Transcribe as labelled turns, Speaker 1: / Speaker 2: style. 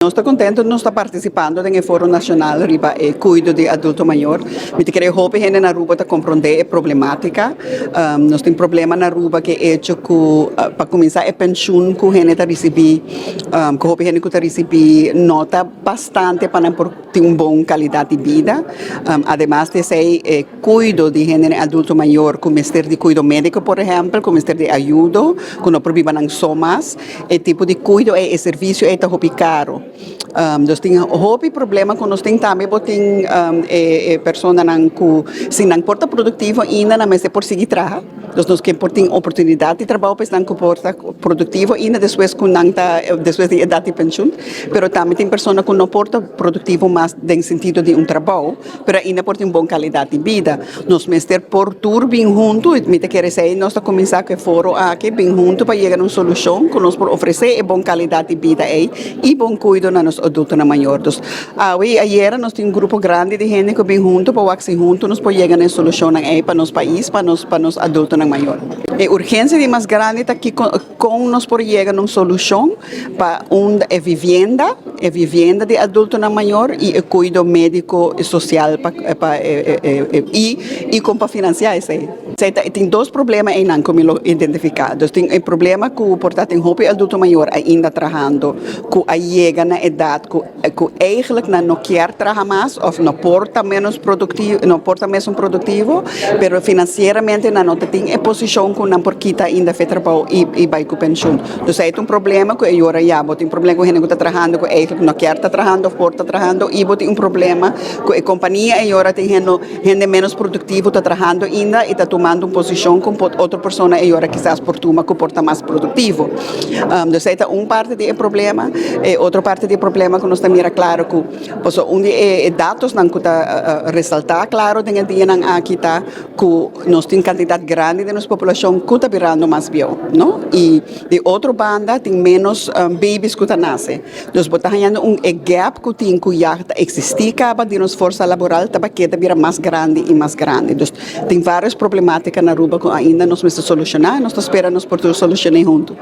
Speaker 1: Não estou contente, não está participando no Fórum Nacional riba e cuido de adulto maior. Me te creio hope gente na Aruba ta compreender a problemática. Nós tem problema na Aruba que é hecho que para começar a pensão que gente ta receber, que hope gente que ta receber nota bastante para ter uma boa qualidade de vida. Además de ser cuido de gente adulto maior, como mister de cuido médico, por exemplo, como mister de ajuda, quando províban ang somas, e tipo de cuido e serviço é ta hope caro. Nós temos um problema que nós temos também, tem pessoas que se não porta produtivo ainda não mas por seguir trabalhar. Nós que tem oportunidade de trabalho para não porta produtivo ainda depois que não tá depois de idade de pensão, mas também tem pessoas que não porta produtivo mas no sentido de trabalho, mas ainda por ter uma boa qualidade de vida. Nós mestre por tur bem junto, me te quer dizer nós está começar que foro aqui bem junto para chegar a uma solução que nós por oferecer boa qualidade de vida e bom cuido na nos adultos na maior. Ayer nós tínhamos grupo grande de gente que bem junto para waxi junto nós por chegar a uma solução para nosso país, para nos adultos na maior. A urgência de mais grande está aqui com nós por chegar a uma solução para vivienda de adulto na maior e o cuido médico e social e como para financiar isso aí. Tem dois problemas aí não como identificados. Tem o problema que o portanto tem roupa adulto maior ainda trabalhando, que chega na idade que eigenlijk não quer trabalhar mais ou não porta menos produtivo, não porta mesmo produtivo, mas financeiramente não tem a posição que não porquita ainda faz trabalho e vai com pensão. Então é um problema que agora já tem um problema com gente que está trabalhando que eigenlijk não quer estar trabalhando ou porta trabalhando e tem um problema que a companhia agora tem gente menos produtivo está trabalhando ainda e está tomando uma posição com outra pessoa agora quizás por turma que porta mais produtivo. Então é uma parte do problema, outra parte do problema que nós também era claro que dados não que ressaltar claro tem dia não aqui tá que nós tem quantidade grande de nossa população que está virando mais bio, não? E de outra banda tem menos babies que nascem. Nós botamos gap que tem que já existir acaba de nossa força laboral tá queda vira mais grande e mais grande. Então tem várias problemáticas na Aruba que ainda nós precisamos solucionar, nós esperamos por tudo solucionar junto.